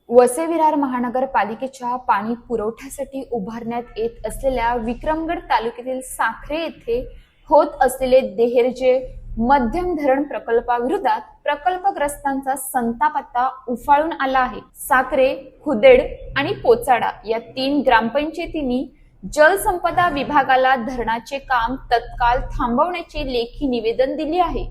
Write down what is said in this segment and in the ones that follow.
वसई विरार महानगरपालिकेच्या पाणी पुरवठ्यासाठी उभारण्यात येत असलेल्या विक्रमगड तालुक्यातील साखरे येथे होत असलेले देहेरजे मध्यम धरण प्रकल्पाविरोधात प्रकल्पग्रस्तांचा संताप आता उफाळून आला आहे। साखरे, खुदेड आणि पोचाडा या 3 ग्रामपंचायतींनी जलसंपदा विभागाला धरणाचे काम तत्काळ थांबवण्याचे लेखी निवेदन दिले आहे।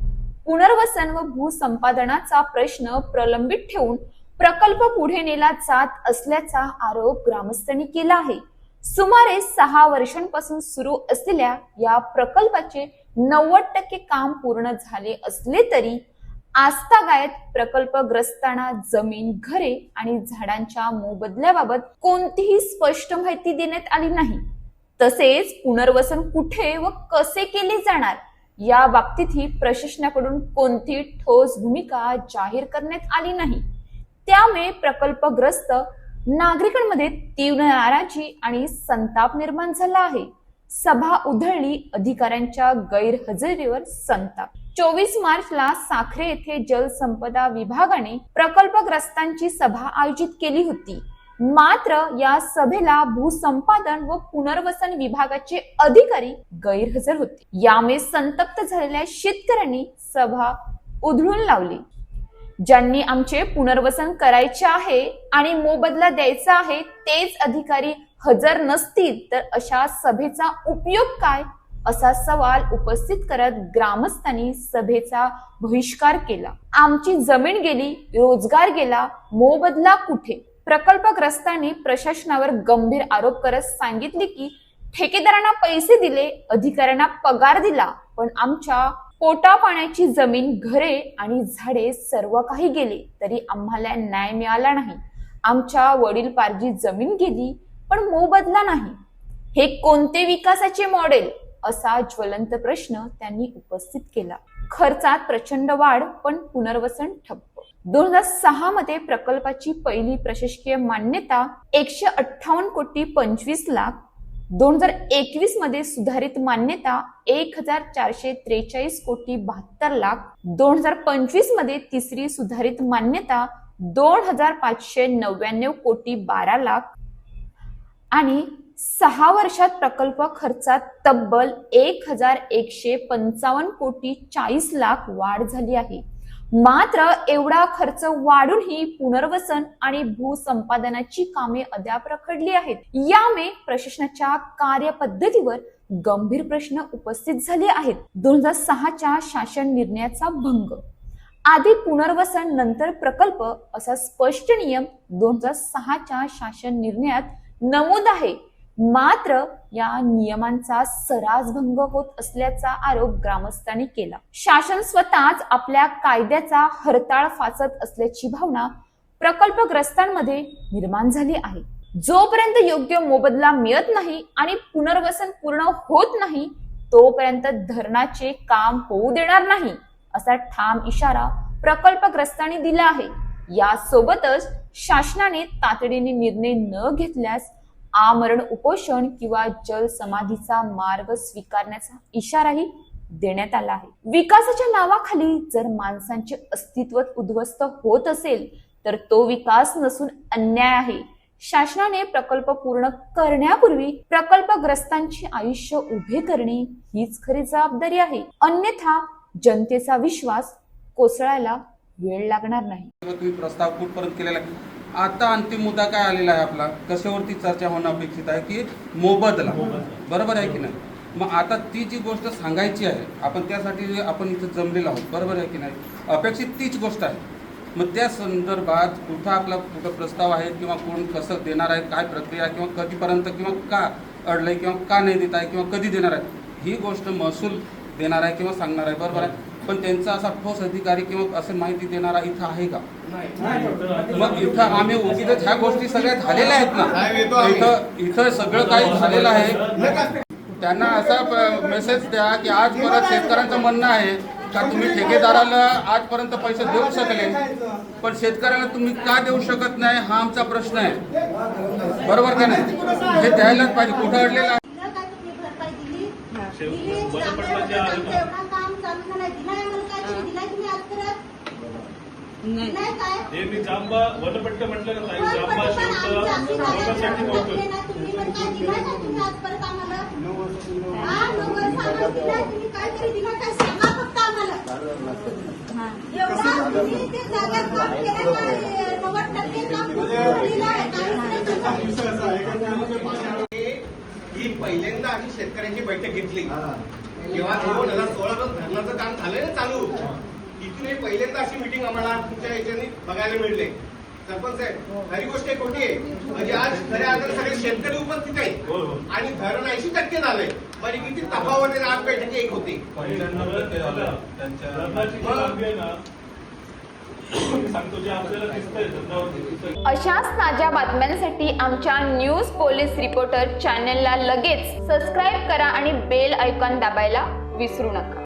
पुनर्वसन व भूसंपादनाचा प्रश्न प्रलंबित ठेवून प्रकल्प पुढे नेला जात असल्याचा आरोप ग्रामस्थांनी केला आहे। सुमारे 6 वर्षांपासून सुरू असलेल्या या प्रकल्पाचे 90% काम पूर्ण झाले असले तरी आस्थागायत प्रकल्पग्रस्तांना जमीन, घरे आणि झाडांच्या मोबदल्याबाबत कोणतीही स्पष्ट माहिती देण्यात आली नाही। तसेच पुनर्वसन कुठे व कसे केले जाणार या बाबतीतही प्रशासनाकडून कोणतीही ठोस भूमिका जाहीर करण्यात आली नाही। त्यामुळे प्रकल्पग्रस्त नागरिकांमध्ये तीव्र नाराजी आणि संताप निर्माण झाला आहे। सभा उधळली, अधिकाऱ्यांच्या गैरहजेरीवर संताप। 24 मार्चला साखरे येथे जलसंपदा विभागाने प्रकल्पग्रस्तांची सभा आयोजित केली होती। मात्र या सभेला भूसंपादन व पुनर्वसन विभागाचे अधिकारी गैरहजर होते। यामुळे संतप्त झालेल्या शेतकऱ्यांनी सभा उधळून लावली। ज्यांनी आमचे पुनर्वसन करायचे आहे आणि मोबदला द्यायचा आहे तेच अधिकारी हजर नसतील तर अशा सभेचा उपयोग काय, असा सवाल उपस्थित करत ग्रामस्थांनी सभेचा बहिष्कार केला। आमची जमीन गेली, रोजगार गेला, मोबदला कुठे? प्रकल्पग्रस्तांनी प्रशासनावर गंभीर आरोप करत सांगितले की ठेकेदारांना पैसे दिले, अधिकाऱ्यांना पगार दिला, पण आमच्या पोटा पाण्याची जमीन, घरे आणि झाडे सर्व काही गेले तरी आम्हाला न्याय मिळाला नाही। आमच्या वडीलपार्जित जमीन गेली पण मोबदला नाही। हे कोणते विकासाचे मॉडेल, असा ज्वलंत प्रश्न त्यांनी उपस्थित केला। खर्चात प्रचंड वाढ पण पुनर्वसन ठप्प। 2006 मध्ये प्रकल्पाची पहिली प्रशासकीय मान्यता 158 कोटी 25 लाख, 2021 मध्ये सुधारित मान्यता 1443 कोटी 72 लाख, 2025 मध्ये तिसरी सुधारित मान्यता 2599 कोटी 12 लाख आणि 6 वर्षात प्रकल्प खर्चात तब्बल 1155 कोटी 40 लाख वाढ झाली आहे। मात्र एवढा खर्च वाढूनही पुनर्वसन आणि भूसंपादनाची कामे अद्याप रखडली आहेत। यामुळे प्रशासनाच्या कार्यपद्धतीवर गंभीर प्रश्न उपस्थित झाले आहेत। 2006च्या शासन निर्णयाचा भंग, आधी पुनर्वसन नंतर प्रकल्प असा स्पष्ट नियम 2006च्या शासन निर्णयात नमूद आहे। मात्र या नियमांचा सर्रास भंग होत असल्याचा आरोप ग्रामस्थांनी केला। शासन स्वतःच आपल्या कायद्याचा हरताळ फासत असल्याची भावना प्रकल्पग्रस्तांमध्ये निर्माण झाली आहे। जोपर्यंत योग्य मोबदला मिळत नाही आणि पुनर्वसन पूर्ण होत नाही तोपर्यंत धरणाचे काम होऊ देणार नाही, असा ठाम इशारा प्रकल्पग्रस्तांनी दिला आहे। यासोबतच शासनाने तातडीने निर्णय न घेतल्यास आमरण उपोषण किंवा जल समाधीचा मार्ग स्वीकारण्याचा इशाराही देण्यात आला आहे। विकासाच्या नावाखाली जर माणसांचे अस्तित्व उद्ध्वस्त होत असेल तर तो विकास नसून अन्याय आहे। शासनाने प्रकल्प पूर्ण करण्यापूर्वी प्रकल्पग्रस्तांचे आयुष्य उभे करणे हीच खरी जबाबदारी आहे, अन्यथा जनतेचा विश्वास कोसळायला वेळ लागणार नाही। तुम्ही प्रस्ताव कुठपर्यंत केलेला आहे? आता अंतिम मुद्दा काय आलेला आहे आपला, कशावरती चर्चा होणं अपेक्षित आहे की मोबदला, बरोबर आहे की नाही? मग आता ती जी गोष्ट सांगायची आहे आपण त्यासाठी आपण इथं जमलेलो आहोत, बरोबर आहे की नाही? अपेक्षित तीच गोष्ट आहे। मग त्या संदर्भात कुठं प्रस्ताव आहे किंवा कोण कसं देणार आहे, काय प्रक्रिया किंवा कधीपर्यंत किंवा का अडलंय किंवा का नाही देत आहे किंवा कधी देणार आहे, ही गोष्ट महसूल देणार आहे किंवा सांगणार आहे, बरोबर आहे? पण त्यांचा असा ठोस अधिकारी किंवा असं माहिती देणारा इथं आहे का? मग इथं आम्ही उगीच ह्या गोष्टी सगळ्या झालेल्या आहेत ना, इथं सगळं काही झालेलं आहे। त्यांना असा मेसेज द्या की आज परत शेतकऱ्यांचं म्हणणं आहे का तुम्ही ठेकेदाराला आजपर्यंत पैसे देऊ शकले पण शेतकऱ्याला तुम्ही का देऊ शकत नाही, हा आमचा प्रश्न आहे, बरोबर का नाही? हे द्यायलाच पाहिजे। कुठं अडलेलं आहे? हे मी जांबा वनपट्ट म्हटलं का ही पहिल्यांदा आम्ही शेतकऱ्यांची बैठक घेतली जेव्हा 2016 धरणाचं काम झालंय ना चालू, इथून हे पहिल्यांदा अशी मिटिंग आम्हाला तुमच्या याच्याने बघायला मिळले. सरपंच साहेब, खरी गोष्ट खोटी आहे म्हणजे आज खऱ्या अर्थाने सगळे शेतकरी उपस्थित आहेत आणि धरण 80% झालंय. म्हणजे किती तफावत आहे, आज बैठक एक होती. अशाच ताज्या बातम्यांसाठी आमच्या न्यूज पोलीस रिपोर्टर चॅनलला लगेच सबस्क्राईब करा आणि बेल आयकॉन दाबायला विसरू नका.